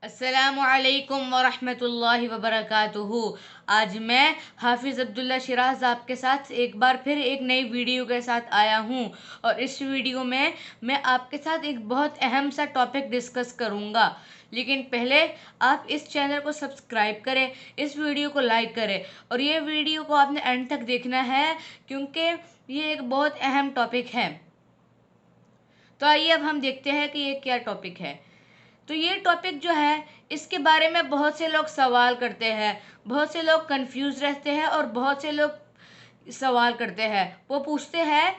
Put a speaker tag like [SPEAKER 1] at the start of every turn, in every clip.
[SPEAKER 1] अस्सलामुअलैकुम वरहमतुल्लाहि वबरकातुहू। आज मैं हाफिज़ अब्दुल्ला शिराज आपके साथ एक बार फिर एक नई वीडियो के साथ आया हूँ। और इस वीडियो में मैं आपके साथ एक बहुत अहम सा टॉपिक डिस्कस करूँगा। लेकिन पहले आप इस चैनल को सब्सक्राइब करें, इस वीडियो को लाइक करें और ये वीडियो को आपने एंड तक देखना है क्योंकि ये एक बहुत अहम टॉपिक है। तो आइए अब हम देखते हैं कि ये क्या टॉपिक है। तो ये टॉपिक जो है, इसके बारे में बहुत से लोग सवाल करते हैं, बहुत से लोग कंफ्यूज रहते हैं और बहुत से लोग सवाल करते हैं। वो पूछते हैं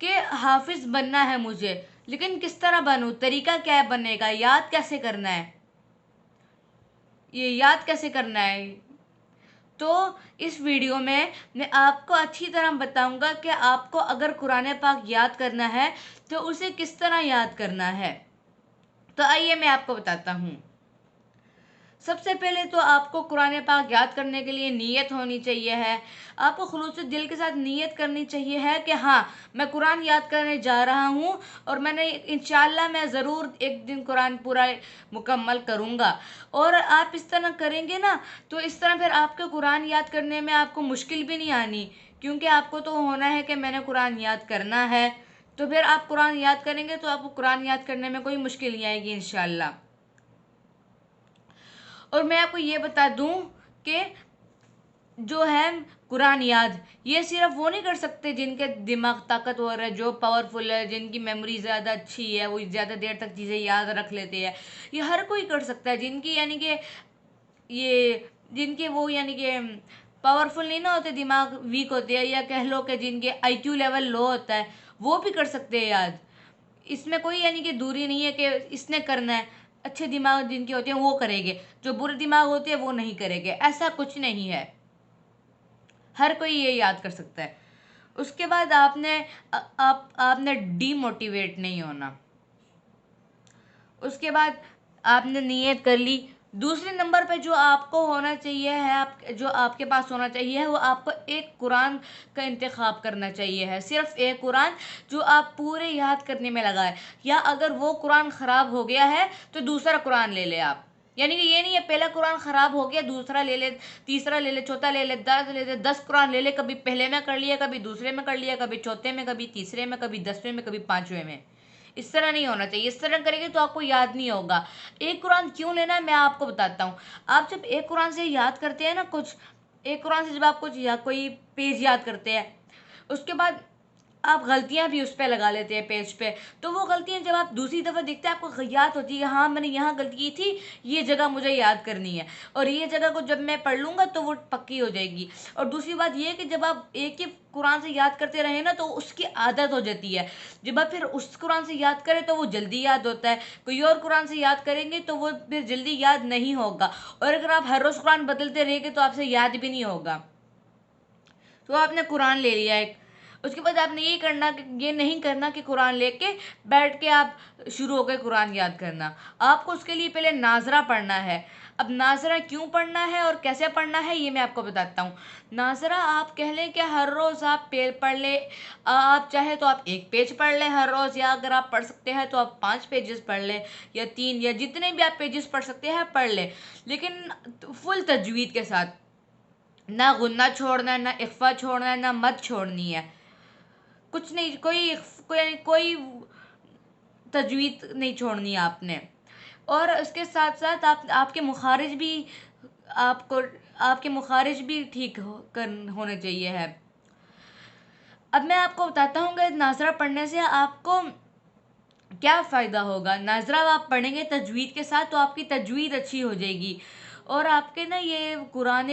[SPEAKER 1] कि हाफिज बनना है मुझे, लेकिन किस तरह बनूं, तरीका क्या है बनने का, याद कैसे करना है, ये याद कैसे करना है। तो इस वीडियो में मैं आपको अच्छी तरह बताऊंगा कि आपको अगर कुरान पाक याद करना है तो उसे किस तरह याद करना है। तो आइए मैं आपको बताता हूँ। सबसे पहले तो आपको कुरान पाक याद करने के लिए नीयत होनी चाहिए है। आपको खुलूस दिल के साथ नीयत करनी चाहिए है कि हाँ, मैं कुरान याद करने जा रहा हूँ और मैंने इंशाअल्लाह मैं ज़रूर एक दिन कुरान पूरा मुकम्मल करूँगा। और आप इस तरह करेंगे ना, तो इस तरह फिर आपके कुरान याद करने में आपको मुश्किल भी नहीं आनी, क्योंकि आपको तो होना है कि मैंने कुरान याद करना है। तो फिर आप कुरान याद करेंगे तो आपको कुरान याद करने में कोई मुश्किल नहीं आएगी इंशाअल्लाह। और मैं आपको ये बता दूं कि जो है कुरान याद, ये सिर्फ वो नहीं कर सकते जिनके दिमाग ताकतवर है, जो पावरफुल है, जिनकी मेमोरी ज़्यादा अच्छी है, वो ज़्यादा देर तक चीज़ें याद रख लेते हैं। ये हर कोई कर सकता है। जिनकी यानी कि ये जिनके वो यानी कि पावरफुल नहीं ना होते, दिमाग वीक होते हैं, या कह लो कि जिनके आईक्यू लेवल लो होता है, वो भी कर सकते हैं याद। इसमें कोई यानी कि दूरी नहीं है कि इसने करना है। अच्छे दिमाग जिनके होते हैं वो करेंगे, जो बुरे दिमाग होते हैं वो नहीं करेंगे, ऐसा कुछ नहीं है। हर कोई ये याद कर सकता है। उसके बाद आपने डीमोटिवेट नहीं होना। उसके बाद आपने नीयत कर ली। दूसरे नंबर पे जो आपको होना चाहिए है, जो आपके पास होना चाहिए है, वो आपको एक कुरान का इंतखाब करना चाहिए है। सिर्फ एक कुरान जो आप पूरे याद करने में लगाए। या अगर वो कुरान ख़राब हो गया है तो दूसरा कुरान ले ले आप। यानी कि ये नहीं है पहला कुरान ख़राब हो गया दूसरा ले ले, तीसरा ले ले, चौथा ले ले, 10 ले ले, 10 कुरान ले ले। कभी पहले में कर लिया, कभी दूसरे में कर लिया, कभी चौथे में, कभी तीसरे में, कभी 10वें में, कभी 5वें में। इस तरह नहीं होना चाहिए। इस तरह करेंगे तो आपको याद नहीं होगा। एक कुरान क्यों लेना है मैं आपको बताता हूँ। आप जब एक कुरान से याद करते हैं ना कुछ, एक कुरान से जब आप कुछ या कोई पेज याद करते हैं, उसके बाद आप गलतियां भी उस पर लगा लेते हैं पेज पे। तो वो गलतियां जब आप दूसरी दफ़ा देखते हैं आपको याद होती है, हाँ मैंने यहाँ गलती की थी, ये जगह मुझे याद करनी है और ये जगह को जब मैं पढ़ लूँगा तो वो पक्की हो जाएगी। और दूसरी बात ये है कि जब आप एक ही कुरान से याद करते रहे ना तो उसकी आदत हो जाती है। जब आप फिर उस कुरान से याद करें तो वो जल्दी याद होता है। कोई और कुरान से याद करेंगे तो वो फिर जल्दी याद नहीं होगा। और अगर आप हर रोज़ कुरान बदलते रहेंगे तो आपसे याद भी नहीं होगा। तो आपने कुरान ले लिया एक, उसके बाद आपने ये नहीं करना कि कुरान लेके बैठ के आप शुरू हो गए कुरान याद करना। आपको उसके लिए पहले नाजरा पढ़ना है। अब नाजरा क्यों पढ़ना है और कैसे पढ़ना है ये मैं आपको बताता हूँ। नाजरा आप कह लें कि हर रोज़ आप पढ़ ले। आप चाहे तो आप एक पेज पढ़ लें हर रोज़, या अगर आप पढ़ सकते हैं तो आप 5 पेजेस पढ़ लें, या 3, या जितने भी आप पेजेस पढ़ सकते हैं पढ़ लें। लेकिन फुल तजवीद के साथ, ना गुन्ना छोड़ना है, ना इख्फा छोड़ना है, ना मत छोड़नी है, कुछ नहीं, कोई कोई तजवीज़ नहीं छोड़नी है आपने। और उसके साथ साथ आपके मुखारिज भी, आपको आपके मुखारिज भी ठीक होने चाहिए है। अब मैं आपको बताता हूँ कि नाजरा पढ़ने से आपको क्या फ़ायदा होगा। नाजरा आप पढ़ेंगे तजवीद के साथ तो आपकी तजवीद अच्छी हो जाएगी और आपके ना ये कुरान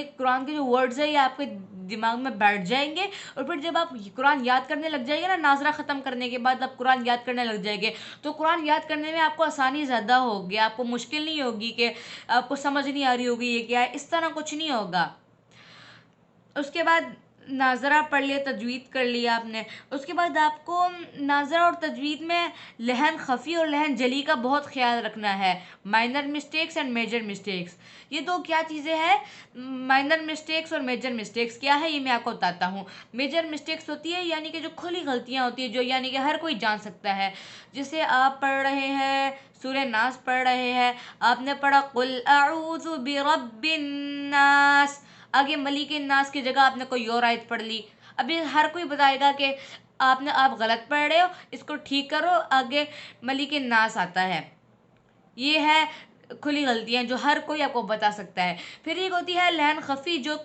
[SPEAKER 1] के जो वर्ड्स है ये आपके दिमाग में बैठ जाएंगे। और फिर जब आप कुरान याद करने लग जाएंगे ना, नाजरा ख़त्म करने के बाद आप कुरान याद करने लग जाएंगे, तो कुरान याद करने में आपको आसानी ज़्यादा होगी। आपको मुश्किल नहीं होगी कि आपको समझ नहीं आ रही होगी ये क्या है, इस तरह कुछ नहीं होगा। उसके बाद नाज़रा पढ़ लिया, तजवीद कर लिया आपने। उसके बाद आपको नाज़रा और तजवीद में लहन खफ़ी और लहन जली का बहुत ख्याल रखना है। Minor mistakes and major mistakes, ये दो क्या चीज़ें हैं? माइनर मिस्टेक्स और मेजर मिस्टेक्स क्या है, ये मैं आपको बताता हूँ। मेजर मिस्टेक्स होती है यानी कि जो खुली गलतियाँ होती है, जो यानी कि हर कोई जान सकता है। जैसे आप पढ़ रहे हैं, सूरह नास पढ़ रहे हैं, आपने पढ़ा कुल अऊज़ु बिरब्बिन नास, आगे मलिक नास की जगह आपने कोई और आयत पढ़ ली। अभी हर कोई बताएगा कि आप गलत पढ़ रहे हो, इसको ठीक करो, आगे मलिक नास आता है। ये है खुली गलतियां जो हर कोई आपको बता सकता है। फिर एक होती है लहन खफ़ी, जो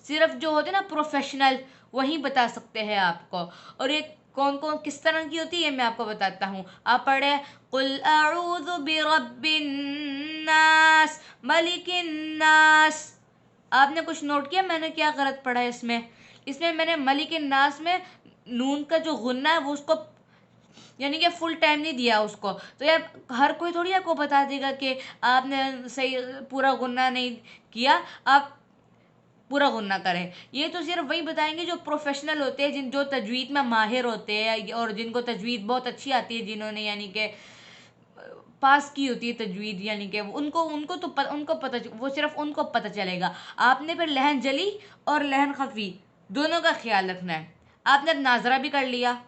[SPEAKER 1] सिर्फ जो होते हैं ना प्रोफेशनल, वही बता सकते हैं आपको। और एक कौन कौन किस तरह की होती है मैं आपको बताता हूँ। आप पढ़े कुल अऊज़ु बिरब्बिन नास मलिकिन नास, आपने कुछ नोट किया मैंने क्या गलत पढ़ा है इसमें? इसमें मैंने मलिक नास में नून का जो गुन्ना है वो उसको यानी कि फुल टाइम नहीं दिया उसको। तो यार हर कोई थोड़ी आपको बता देगा कि आपने सही पूरा गुन्ना नहीं किया, आप पूरा गुन्ना करें। ये तो सिर्फ वही बताएंगे जो प्रोफेशनल होते हैं, जो तजवीद में माहिर होते हैं और जिनको तजवीद बहुत अच्छी आती है, जिन्होंने यानी कि पास की होती है तजवीद, यानी कि उनको उनको तो उनको पता, वो सिर्फ उनको पता चलेगा। आपने फिर लहन जली और लहन खफी दोनों का ख्याल रखना है। आपने अब नाजरा भी कर लिया,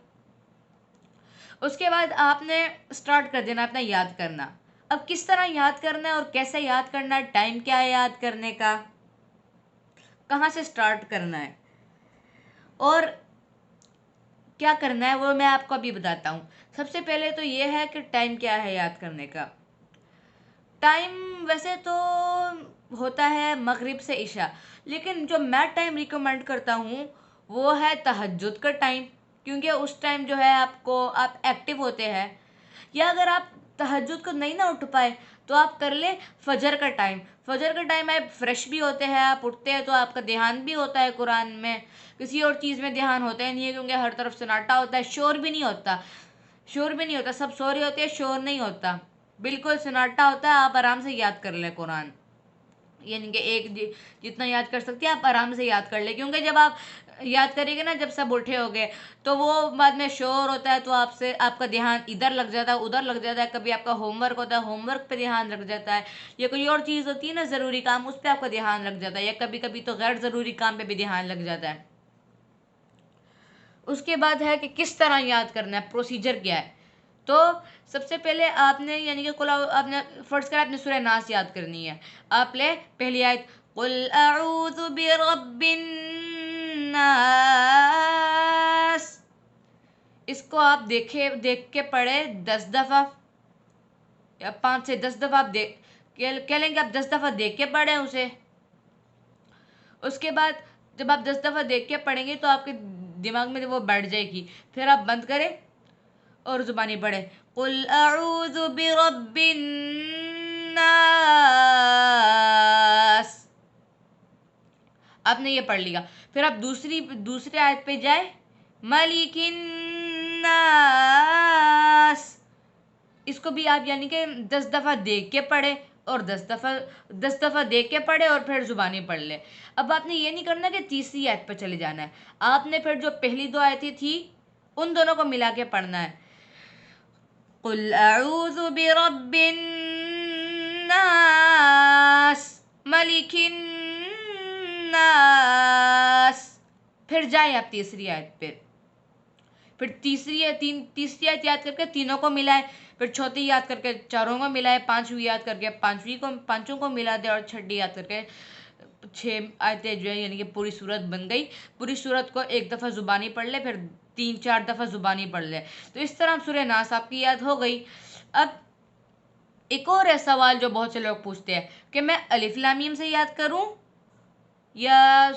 [SPEAKER 1] उसके बाद आपने स्टार्ट कर देना अपना याद करना। अब किस तरह याद करना है और कैसे याद करना है, टाइम क्या है याद करने का, कहाँ से स्टार्ट करना है और क्या करना है, वो मैं आपको अभी बताता हूँ। सबसे पहले तो ये है कि टाइम क्या है याद करने का। टाइम वैसे तो होता है मगरिब से इशा, लेकिन जो मैं टाइम रिकमेंड करता हूँ वो है तहज्जुद का टाइम, क्योंकि उस टाइम जो है आप एक्टिव होते हैं। या अगर आप तहज्जुद को नहीं ना उठ पाए तो आप कर ले फजर का टाइम। फजर का टाइम आप फ्रेश भी होते हैं, आप उठते हैं तो आपका ध्यान भी होता है कुरान में, किसी और चीज़ में ध्यान होता ही नहीं है, क्योंकि हर तरफ सन्नाटा होता है, शोर भी नहीं होता। शोर भी नहीं होता, सब सो रहे होते हैं, शोर नहीं होता, बिल्कुल सन्नाटा होता है। आप आराम से याद कर लें कुरान, यानी कि जितना याद कर सकते हैं आप आराम से याद कर ले। क्योंकि जब आप याद करेंगे ना, जब सब उठे होंगे तो वो बाद में शोर होता है, तो आपका ध्यान इधर लग जाता है, उधर लग जाता है। कभी आपका होमवर्क होता है, होमवर्क पे ध्यान लग जाता है, या कोई और चीज़ होती है ना ज़रूरी काम, उस पर आपका ध्यान लग जाता है, या कभी कभी तो गैर ज़रूरी काम पे भी ध्यान लग जाता है। उसके बाद है कि किस तरह याद करना है, प्रोसीजर क्या है। तो सबसे पहले आपने यानी कि कुल आपने फर्स्ट कर आपने सूरह नास याद करनी है। आप ले पहली आयत कुल अऊज़ु बिरब्बिन नास, इसको आप देख के पढ़े 10 दफ़ा या 5 से 10 दफ़ा आप देख कह लेंगे, आप 10 दफ़ा देख के पढ़ें उसे। उसके बाद जब आप 10 दफ़ा देख के पढ़ेंगे तो आपके दिमाग में वो बैठ जाएगी। फिर आप बंद करें और ज़ुबानी पढ़े कुल अऊज़ु बिरब्बिन नास, आपने ये पढ़ लिया। फिर आप दूसरी आयत पे जाए मलिकिन नास, इसको भी आप यानी कि 10 दफ़ा देख के पढ़े और 10 दफ़ा देख के पढ़े और फिर ज़ुबानी पढ़ ले। अब आपने ये नहीं करना कि तीसरी आयत पर चले जाना है, आपने फिर जो पहली 2 आयतें थी उन दोनों को मिला के पढ़ना है। कुल अऊज़ु बिरब्बिन नास मलिकिन नास, फिर जाए आप तीसरी आयत पे, फिर तीसरी आयत याद करके तीनों को मिलाए, फिर चौथी याद करके चारों को मिलाए, पांचवी याद करके पांचों को मिला दे, और छठी याद करके 6 आयतें जो है यानी कि पूरी सूरत बन गई। पूरी सूरत को एक दफ़ा ज़ुबानी पढ़ ले, फिर 3-4 दफ़ा ज़ुबानी पढ़ ले, तो इस तरह सूरह नास आपकी याद हो गई। अब एक और है सवाल जो बहुत से लोग पूछते हैं कि मैं अलिफ लाम मीम से याद करूं या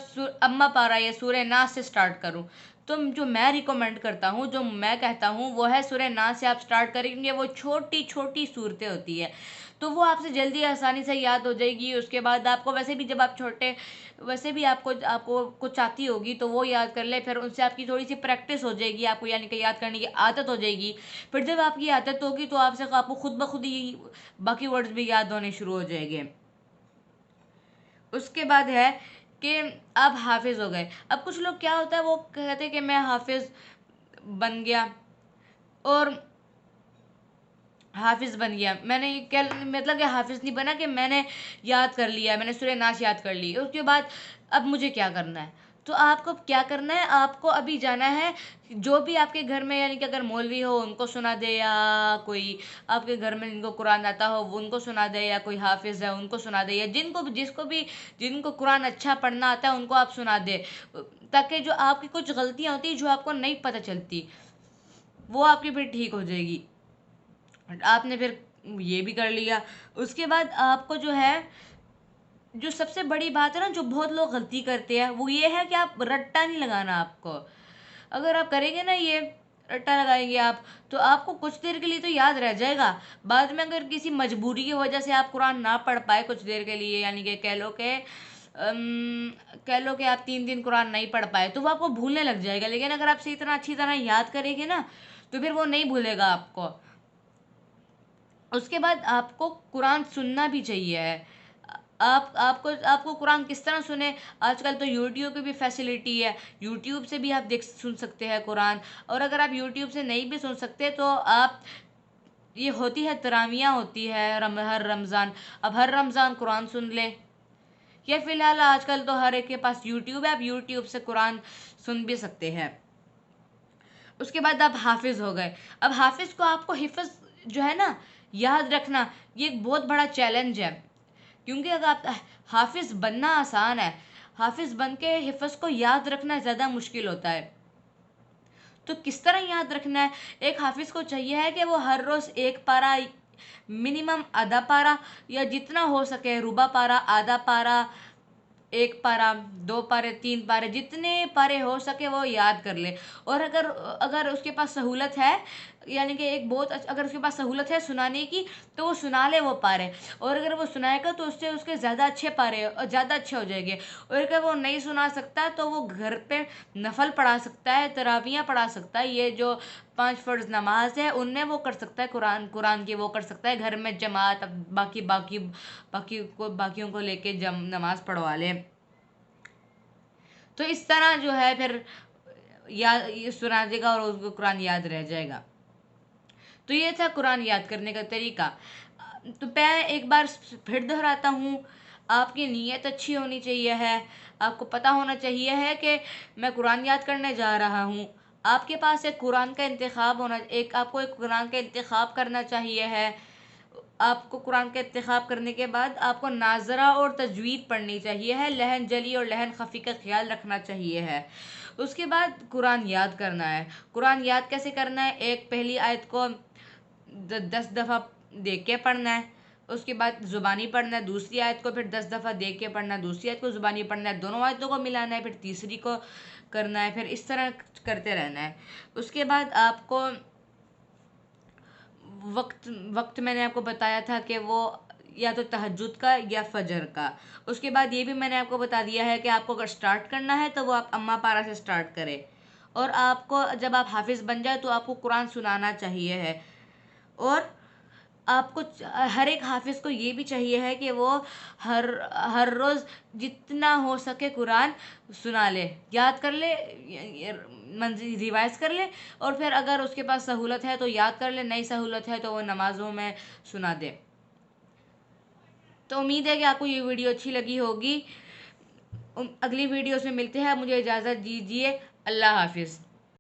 [SPEAKER 1] अम्मा पारा या सूरह नास से स्टार्ट करूं। तो जो मैं रिकमेंड करता हूँ, जो मैं कहता हूँ वो है सूरह नास से आप स्टार्ट करेंगे। वो छोटी छोटी सूरतें होती है तो वो आपसे जल्दी आसानी से याद हो जाएगी। उसके बाद आपको वैसे भी जब आप छोटे, वैसे भी आपको कुछ आती होगी तो वो याद कर ले, फिर उनसे आपकी थोड़ी सी प्रैक्टिस हो जाएगी, आपको यानी कि याद करने की आदत हो जाएगी। फिर जब आपकी आदत होगी तो आपको खुद ब खुद ही बाकी वर्ड्स भी याद होने शुरू हो जाएंगे। उसके बाद है कि आप हाफिज़ हो गए। अब कुछ लोग क्या होता है, वो कहते हैं कि मैं हाफिज़ बन गया और हाफिज़ बन गया, मैंने ये क्या मतलब कि हाफिज़ नहीं बना कि मैंने याद कर लिया, मैंने सूरह नास याद कर ली, उसके बाद अब मुझे क्या करना है। तो आपको क्या करना है, आपको अभी जाना है, जो भी आपके घर में यानी कि अगर मौलवी हो उनको सुना दे, या कोई आपके घर में जिनको कुरान आता हो वो उनको सुना दे, या कोई हाफिज़ है उनको सुना दे, या जिनको कुरान अच्छा पढ़ना आता है उनको आप सुना दे, ताकि जो आपकी कुछ गलतियाँ होती जो आपको नहीं पता चलती वो आपकी फिर ठीक हो जाएगी। आपने फिर ये भी कर लिया। उसके बाद आपको जो है, जो सबसे बड़ी बात है ना, जो बहुत लोग गलती करते हैं, वो ये है कि आप रट्टा नहीं लगाना आपको। अगर आप करेंगे ना ये, रट्टा लगाएंगे आप, तो आपको कुछ देर के लिए तो याद रह जाएगा। बाद में अगर किसी मजबूरी की वजह से आप कुरान ना पढ़ पाए कुछ देर के लिए, यानी कि कह लो कि आप 3 दिन कुरान नहीं पढ़ पाए, तो वो आपको भूलने लग जाएगा। लेकिन अगर आप सही तरह अच्छी तरह याद करेंगे ना, तो फिर वो नहीं भूलेगा आपको। उसके बाद आपको कुरान सुनना भी चाहिए है। आपको कुरान किस तरह सुने, आजकल तो यूट्यूब की भी फैसिलिटी है, यूट्यूब से भी आप देख सुन सकते हैं कुरान। और अगर आप यूट्यूब से नहीं भी सुन सकते तो आप, ये होती है तरावियाँ होती है हर रमज़ान, अब हर रमज़ान कुरान सुन ले। या फिलहाल आजकल तो हर एक के पास यूट्यूब है, आप यूट्यूब से कुरान सुन भी सकते हैं। उसके बाद आप हाफिज़ हो गए। अब हाफिज़ को आपको हिफ्ज़ जो है ना, याद रखना, ये एक बहुत बड़ा चैलेंज है। क्योंकि अगर आप, हाफिज़ बनना आसान है, हाफिज़ बन के हिफ्ज़ को याद रखना ज़्यादा मुश्किल होता है। तो किस तरह याद रखना है, एक हाफिज़ को चाहिए है कि वो हर रोज़ एक पारा, मिनिमम आधा पारा, या जितना हो सके रुबा पारा, आधा पारा, एक पारा, 2 पारे, 3 पारे, जितने पारे हो सके वो याद कर ले। और अगर अगर उसके पास सहूलत है, यानी कि अगर उसके पास सहूलत है सुनाने की, तो वो सुना ले वो पारे। और अगर वो सुनाएगा तो उससे उसके ज़्यादा अच्छे पारे और ज़्यादा अच्छे हो जाएंगे। और अगर वो नहीं सुना सकता तो वो घर पे नफल पढ़ा सकता है, तरावियाँ पढ़ा सकता है, ये जो 5 फ़र्ज़ नमाज है उनमें वो कर सकता है, कुरान की वो कर सकता है, घर में जमात, अब बाकियों को लेके नमाज पढ़वा ले। तो इस तरह जो है फिर याद ये सुना देगा और उसको कुरान याद रह जाएगा। तो ये था कुरान याद करने का तरीका। तो मैं एक बार फिर दोहराता हूँ, आपकी नीयत अच्छी होनी चाहिए है, आपको पता होना चाहिए है कि मैं कुरान याद करने जा रहा हूँ। आपके पास एक कुरान का इंतखाब होना, एक आपको एक कुरान का इंतखाब करना चाहिए है। आपको कुरान का इंतखाब करने के बाद आपको नाजरा और तजवीद पढ़नी चाहिए है, लहन जली और लहन खफी का ख्याल रखना चाहिए है। उसके बाद कुरान याद करना है। कुरान याद कैसे करना है, एक पहली आयत को 10 दफ़ा देख के पढ़ना है, उसके बाद ज़ुबानी पढ़ना है, दूसरी आयत को फिर 10 दफ़ा देख के पढ़ना है, दूसरी आयत को ज़ुबानी पढ़ना है, दोनों आयतों को मिलाना है, फिर तीसरी को करना है, फिर इस तरह करते रहना है। उसके बाद आपको वक्त वक्त मैंने आपको बताया था कि वो या तो तहज्जुद का या फजर का। उसके बाद ये भी मैंने आपको बता दिया है कि आपको अगर स्टार्ट करना है तो वो आप अम्मा पारा से स्टार्ट करें। और आपको जब आप हाफिज़ बन जाए तो आपको कुरान सुनाना चाहिए है। और आपको हर एक हाफिज़ को ये भी चाहिए है कि वो हर हर रोज़ जितना हो सके कुरान सुना ले, याद कर ले, रिवाइज कर ले। और फिर अगर उसके पास सहूलत है तो याद कर ले, नहीं सहूलत है तो वो नमाज़ों में सुना दे। तो उम्मीद है कि आपको ये वीडियो अच्छी लगी होगी। अगली वीडियोस में मिलते हैं, मुझे इजाज़त दीजिए। अल्लाह हाफिज़।